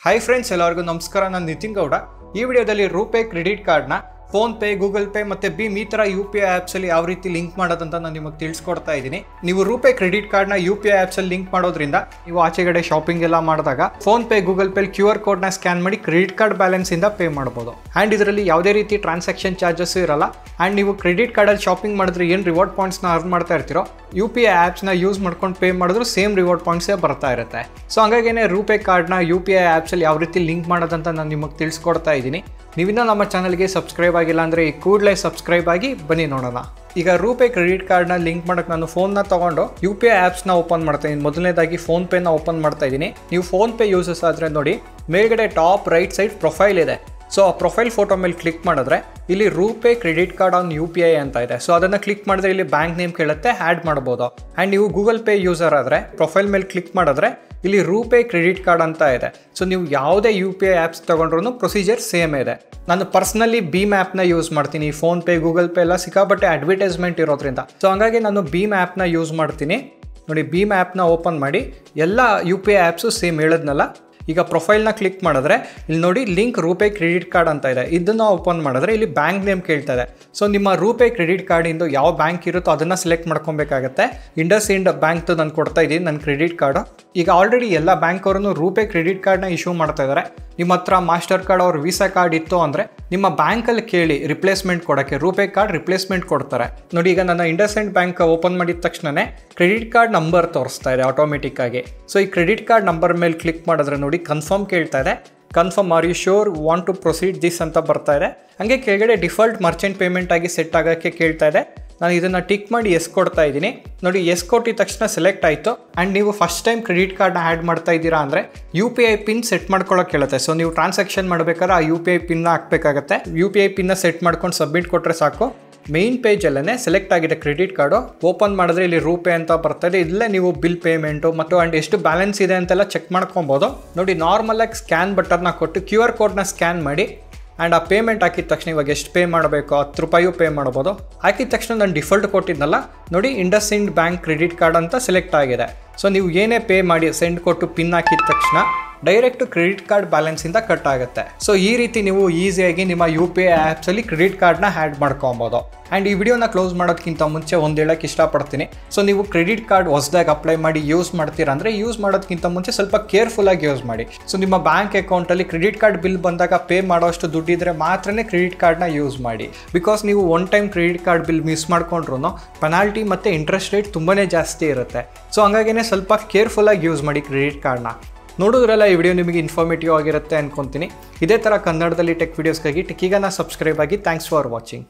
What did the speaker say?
Hi friends, ಎಲ್ಲರಿಗೂ ನಮಸ್ಕಾರ. ನಾನು ನಿತಿನ್ ಗೌಡ. ಈ ವಿಡಿಯೋದಲ್ಲಿ ರೂಪೇ ಕ್ರೆಡಿಟ್ ಕಾರ್ಡ್ನ ಫೋನ್ ಪೇ, ಗೂಗಲ್ ಪೇ ಮತ್ತು ಭೀಮ್ ಈ ಥರ ಯು ಪಿ ಐ ಆ್ಯಪ್ಸಲ್ಲಿ ಯಾವ ರೀತಿ ಲಿಂಕ್ ಮಾಡೋದಂತ ನಾನು ನಿಮಗೆ ತಿಳಿಸ್ಕೊಡ್ತಾ ಇದ್ದೀನಿ. ನೀವು ರೂಪೇ ಕ್ರೆಡಿಟ್ ಕಾರ್ಡ್ನ ಯು ಪಿ ಐ ಆ್ಯಪ್ಸಲ್ಲಿ ಲಿಂಕ್ ಮಾಡೋದ್ರಿಂದ ನೀವು ಆಚೆಗಡೆ ಶಾಪಿಂಗ್ ಎಲ್ಲ ಮಾಡಿದಾಗ phone pay, Google pay QR ಕೋಡ್ನ ಸ್ಕ್ಯಾನ್ ಮಾಡಿ ಕ್ರೆಡಿಟ್ ಕಾರ್ಡ್ ಬ್ಯಾಲೆನ್ಸಿಂದ ಪೇ ಮಾಡ್ಬೋದು. ಆ್ಯಂಡ್ ಇದರಲ್ಲಿ ಯಾವುದೇ ರೀತಿ ಟ್ರಾನ್ಸಾಕ್ಷನ್ ಚಾರ್ಜಸ್ ಇರಲ್ಲ. ಆ್ಯಂಡ್ ನೀವು ಕ್ರೆಡಿಟ್ ಕಾರ್ಡಲ್ಲಿ ಶಾಪಿಂಗ್ ಮಾಡಿದ್ರೆ ಏನು ರಿವಾರ್ಡ್ ಪಾಯಿಂಟ್ಸ್ನ ಅರ್ನ್ ಮಾಡ್ತಾ ಇರ್ತೀರೋ, ಯು ಪಿ ಐ ಆ್ಯಪ್ಸ್ನ ಯೂಸ್ ಮಾಡ್ಕೊಂಡು ಪೇ ಮಾಡಿದ್ರು ಸೇಮ್ ರಿವಾರ್ಡ್ ಪಾಯಿಂಟ್ಸೇ ಬರ್ತಾ ಇರುತ್ತೆ. ಸೊ ಹಾಗಾಗೇ ರೂಪೇ ಕಾರ್ಡ್ನ ಯು ಪಿ ಐ ಆ್ಯಪ್ಸಲ್ಲಿ ಯಾವ ರೀತಿ ಲಿಂಕ್ ಮಾಡೋದಂತ ನಾನು ನಿಮಗೆ ತಿಳಿಸ್ಕೊಡ್ತಾ ಇದ್ದೀನಿ. ನೀವಿನ್ನೂ ನಮ್ಮ ಚಾನಲ್ಗೆ ಸಬ್ಸ್ಕ್ರೈಬ್ ಆಗಿಲ್ಲ ಅಂದರೆ ಈ ಕೂಡಲೇ ಸಬ್ಸ್ಕ್ರೈಬ್ ಆಗಿ ಬನ್ನಿ ನೋಡೋಣ. ಈಗ ರೂಪೇ ಕ್ರೆಡಿಟ್ ಕಾರ್ಡ್ನ ಲಿಂಕ್ ಮಾಡೋಕ್ಕೆ ನಾನು ಫೋನ್ನ ತೊಗೊಂಡು ಯು ಪಿ ಐ ಆ್ಯಪ್ಸ್ನ ಓಪನ್ ಮಾಡ್ತಾ ಇದ್ದೀನಿ. ಮೊದಲನೇದಾಗಿ ಫೋನ್ ಪೇನ ಓಪನ್ ಮಾಡ್ತಾ ಇದ್ದೀನಿ. ನೀವು ಫೋನ್ ಪೇ ಯೂಸಸ್ ಆದರೆ ನೋಡಿ, ಮೇಲ್ಗಡೆ ಟಾಪ್ ರೈಟ್ ಸೈಡ್ ಪ್ರೊಫೈಲ್ ಇದೆ. ಸೊ ಆ ಪ್ರೊಫೈಲ್ ಫೋಟೋ ಮೇಲೆ ಕ್ಲಿಕ್ ಮಾಡಿದ್ರೆ ಇಲ್ಲಿ RuPay credit card on you P I ಅಂತ ಇದೆ. ಸೊ ಅದನ್ನು ಕ್ಲಿಕ್ ಮಾಡಿದ್ರೆ ಇಲ್ಲಿ ಬ್ಯಾಂಕ್ ನೇಮ್ ಕೇಳುತ್ತೆ, ಆ್ಯಡ್ ಮಾಡ್ಬೋದು. ಆ್ಯಂಡ್ ನೀವು ಗೂಗಲ್ ಪೇ ಯೂಸರ್ ಆದರೆ ಪ್ರೊಫೈಲ್ ಮೇಲೆ ಕ್ಲಿಕ್ ಮಾಡಿದ್ರೆ ಇಲ್ಲಿ ರೂಪೇ ಕ್ರೆಡಿಟ್ ಕಾರ್ಡ್ ಅಂತ ಇದೆ. ಸೊ ನೀವು ಯಾವುದೇ ಯು ಪಿ ಐ ಆ್ಯಪ್ಸ್ ತೊಗೊಂಡ್ರೂ ಪ್ರೊಸೀಜರ್ ಸೇಮ್ ಇದೆ. ನಾನು ಪರ್ಸ್ನಲಿ ಭೀಮ್ ಆ್ಯಪ್ನ ಯೂಸ್ ಮಾಡ್ತೀನಿ. ಫೋನ್ ಪೇ, ಗೂಗಲ್ ಪೇ ಎಲ್ಲ ಸಿಕ್ಕಾಪಟ್ಟೆ ಅಡ್ವರ್ಟೈಸ್ಮೆಂಟ್ ಇರೋದ್ರಿಂದ ಸೊ ಹಾಗಾಗಿ ನಾನು ಭೀಮ್ ಆ್ಯಪ್ನ ಯೂಸ್ ಮಾಡ್ತೀನಿ. ನೋಡಿ, ಭೀಮ್ ಆ್ಯಪ್ನ ಓಪನ್ ಮಾಡಿ ಎಲ್ಲ you P I apps same ಹೇಳಿದ್ನಲ್ಲ. ಈಗ ಪ್ರೊಫೈಲ್ನ ಕ್ಲಿಕ್ ಮಾಡಿದ್ರೆ ಇಲ್ಲಿ ನೋಡಿ ಲಿಂಕ್ ರೂಪೇ ಕ್ರೆಡಿಟ್ ಕಾರ್ಡ್ ಅಂತ ಇದೆ. ಇದನ್ನು ಓಪನ್ ಮಾಡಿದ್ರೆ ಇಲ್ಲಿ ಬ್ಯಾಂಕ್ ನೇಮ್ ಕೇಳ್ತಾ ಇದೆ. ಸೊ ನಿಮ್ಮ ರೂಪೇ ಕ್ರೆಡಿಟ್ ಕಾರ್ಡಿಂದು ಯಾವ ಬ್ಯಾಂಕ್ ಇರುತ್ತೋ ಅದನ್ನು ಸೆಲೆಕ್ಟ್ ಮಾಡ್ಕೊಬೇಕಾಗತ್ತೆ. ಇಂಡಸ್ಇಂಡ್ ಬ್ಯಾಂಕ್ದು ನಾನು ಕೊಡ್ತಾ ಇದ್ದೀನಿ ನನ್ನ ಕ್ರೆಡಿಟ್ ಕಾರ್ಡು. ಈಗ ಆಲ್ರೆಡಿ ಎಲ್ಲ ಬ್ಯಾಂಕ್ ಅವರನ್ನು ರೂಪೇ ಕ್ರೆಡಿಟ್ ಕಾರ್ಡ್ನ ಇಶ್ಯೂ ಮಾಡ್ತಾ ಇದ್ದಾರೆ. ನಿಮ್ಮ ಹತ್ರ ಮಾಸ್ಟರ್ ಕಾರ್ಡ್ ಅವ್ರ ವೀಸಾ ಕಾರ್ಡ್ ಇತ್ತು ಅಂದರೆ ನಿಮ್ಮ ಬ್ಯಾಂಕಲ್ಲಿ ಕೇಳಿ ರಿಪ್ಲೇಸ್ಮೆಂಟ್ ಕೊಡೋಕ್ಕೆ ರೂಪೇ ಕಾರ್ಡ್ ರಿಪ್ಲೇಸ್ಮೆಂಟ್ ಕೊಡ್ತಾರೆ. ನೋಡಿ, ಈಗ ನನ್ನ ಇಂಡಸ್ಇಂಡ್ ಬ್ಯಾಂಕ್ ಓಪನ್ ಮಾಡಿದ ತಕ್ಷಣವೇ ಕ್ರೆಡಿಟ್ ಕಾರ್ಡ್ ನಂಬರ್ ತೋರಿಸ್ತಾ ಇದೆ ಆಟೋಮೆಟಿಕ್ ಆಗಿ. ಸೊ ಈ ಕ್ರೆಡಿಟ್ ಕಾರ್ಡ್ ನಂಬರ್ ಮೇಲೆ ಕ್ಲಿಕ್ ಮಾಡಿದ್ರೆ ನೋಡಿ ಕನ್ಫರ್ಮ್ ಕೇಳ್ತಾ ಇದೆ. Confirm, are you sure want to proceed this ಅಂತ ಬರ್ತಾ ಇದೆ. ಹಾಗೆ ಕೆಳಗಡೆ ಡಿಫಾಲ್ಟ್ ಮರ್ಚೆಂಟ್ ಪೇಮೆಂಟ್ ಆಗಿ ಸೆಟ್ ಆಗೋಕ್ಕೆ ಕೇಳ್ತಾ ಇದೆ. ನಾನು ಇದನ್ನು ಟಿಕ್ ಮಾಡಿ ಎಸ್ ಕೊಡ್ತಾ ಇದ್ದೀನಿ. ನೋಡಿ, ಎಸ್ ಕೊಟ್ಟಿದ ತಕ್ಷಣ ಸೆಲೆಕ್ಟ್ ಆಯಿತು. ಆ್ಯಂಡ್ ನೀವು ಫಸ್ಟ್ ಟೈಮ್ ಕ್ರೆಡಿಟ್ ಕಾರ್ಡ್ನ ಆ್ಯಡ್ ಮಾಡ್ತಾ ಇದ್ದೀರಾ ಅಂದರೆ U P I pin set ಮಾಡ್ಕೊಳ್ಳೋಕೆ ಹೇಳುತ್ತೆ. ಸೊ ನೀವು ಟ್ರಾನ್ಸಾಕ್ಷನ್ ಮಾಡಬೇಕಾದ್ರೆ ಆ ಯು ಪಿ ಐ ಪಿನ್ನ ಹಾಕಬೇಕಾಗತ್ತೆ. ಯು ಪಿ ಐ ಪಿನ್ನ ಸೆಟ್ ಮಾಡ್ಕೊಂಡು ಸಬ್ಮಿಟ್ ಕೊಟ್ಟರೆ ಸಾಕು. ಮೇನ್ ಪೇಜಲ್ಲೇ ಸೆಲೆಕ್ಟ್ ಆಗಿದೆ ಕ್ರೆಡಿಟ್ ಕಾರ್ಡು. ಓಪನ್ ಮಾಡಿದ್ರೆ ಇಲ್ಲಿ ರೂಪೇ ಅಂತ ಬರ್ತಾಯಿದೆ. ಇಲ್ಲೇ ನೀವು ಬಿಲ್ ಪೇಮೆಂಟು ಮತ್ತು ಆ್ಯಂಡ್ ಎಷ್ಟು ಬ್ಯಾಲೆನ್ಸ್ ಇದೆ ಅಂತೆಲ್ಲ ಚೆಕ್ ಮಾಡ್ಕೊಬೋದು. ನೋಡಿ, ನಾರ್ಮಲಾಗಿ ಸ್ಕ್ಯಾನ್ ಬಟನ್ನ ಕೊಟ್ಟು QR ಕೋಡ್ನ ಸ್ಕ್ಯಾನ್ ಮಾಡಿ ಆ್ಯಂಡ್ ಆ ಪೇಮೆಂಟ್ ಹಾಕಿದ ತಕ್ಷಣ ಇವಾಗ ಎಷ್ಟು ಪೇ ಮಾಡಬೇಕು, 10 ರೂಪಾಯಿ ಪೇ ಮಾಡ್ಬೋದು. ಹಾಕಿದ ತಕ್ಷಣ ನಾನು ಡಿಫಾಲ್ಟ್ ಕೊಟ್ಟಿದ್ನಲ್ಲ ನೋಡಿ, ಇಂಡಸ್ಇಂಡ್ ಬ್ಯಾಂಕ್ ಕ್ರೆಡಿಟ್ ಕಾರ್ಡ್ ಅಂತ ಸೆಲೆಕ್ಟ್ ಆಗಿದೆ. ಸೊ ನೀವು ಏನೇ ಪೇ ಮಾಡಿ ಸೆಂಡ್ ಕೊಟ್ಟು ಪಿನ್ ಹಾಕಿದ ತಕ್ಷಣ ಡೈರೆಕ್ಟ್ ಕ್ರೆಡಿಟ್ ಕಾರ್ಡ್ ಬ್ಯಾಲೆನ್ಸಿಂದ ಕಟ್ ಆಗುತ್ತೆ. ಸೊ ಈ ರೀತಿ ನೀವು ಈಸಿಯಾಗಿ ನಿಮ್ಮ ಯು ಪಿ ಐ ಆ್ಯಪ್ಸಲ್ಲಿ ಕ್ರೆಡಿಟ್ ಕಾರ್ಡ್ನ ಆ್ಯಡ್ ಮಾಡ್ಕೊಬೋದು. ಆ್ಯಂಡ್ ಈ ವಿಡಿಯೋನ ಕ್ಲೋಸ್ ಮಾಡೋದಕ್ಕಿಂತ ಮುಂಚೆ ಒಂದು ಹೇಳೋಕ್ಕೆ ಇಷ್ಟಪಡ್ತೀನಿ. ಸೊ ನೀವು ಕ್ರೆಡಿಟ್ ಕಾರ್ಡ್ ಹೊಸದಾಗಿ ಅಪ್ಲೈ ಮಾಡಿ ಯೂಸ್ ಮಾಡ್ತೀರಾ ಅಂದರೆ ಯೂಸ್ ಮಾಡೋದಕ್ಕಿಂತ ಮುಂಚೆ ಸ್ವಲ್ಪ ಕೇರ್ಫುಲ್ಲಾಗಿ ಯೂಸ್ ಮಾಡಿ. ಸೊ ನಿಮ್ಮ ಬ್ಯಾಂಕ್ ಅಕೌಂಟಲ್ಲಿ ಕ್ರೆಡಿಟ್ ಕಾರ್ಡ್ ಬಿಲ್ ಬಂದಾಗ ಪೇ ಮಾಡೋಷ್ಟು ದುಡ್ಡಿದ್ರೆ ಮಾತ್ರನೇ ಕ್ರೆಡಿಟ್ ಕಾರ್ಡ್ನ ಯೂಸ್ ಮಾಡಿ. ಬಿಕಾಸ್ ನೀವು one time credit card bill miss ಮಾಡ್ಕೊಂಡ್ರು ಪೆನಾಲ್ಟಿ ಮತ್ತು ಇಂಟ್ರೆಸ್ಟ್ ರೇಟ್ ತುಂಬಾ ಜಾಸ್ತಿ ಇರುತ್ತೆ. ಸೊ ಹಂಗಾಗಿನೇ ಸ್ವಲ್ಪ ಕೇರ್ಫುಲ್ಲಾಗಿ ಯೂಸ್ ಮಾಡಿ ಕ್ರೆಡಿಟ್ ಕಾರ್ಡ್ನ. ನೋಡಿದ್ರಲ್ಲ, ಈ ವಿಡಿಯೋ ನಿಮಗೆ ಇನ್ಫಾರ್ಮೇಟಿವ್ ಆಗಿರುತ್ತೆ ಅನ್ಕೊತೀನಿ. ಇದೇ ಥರ ಕನ್ನಡದಲ್ಲಿ ಟೆಕ್ ವೀಡಿಯೋಸ್ಗಾಗಿ ಟೆಕ್ಕಿಗನ ಸಬ್ಸ್ಕ್ರೈಬ್ ಆಗಿ. Thanks for watching.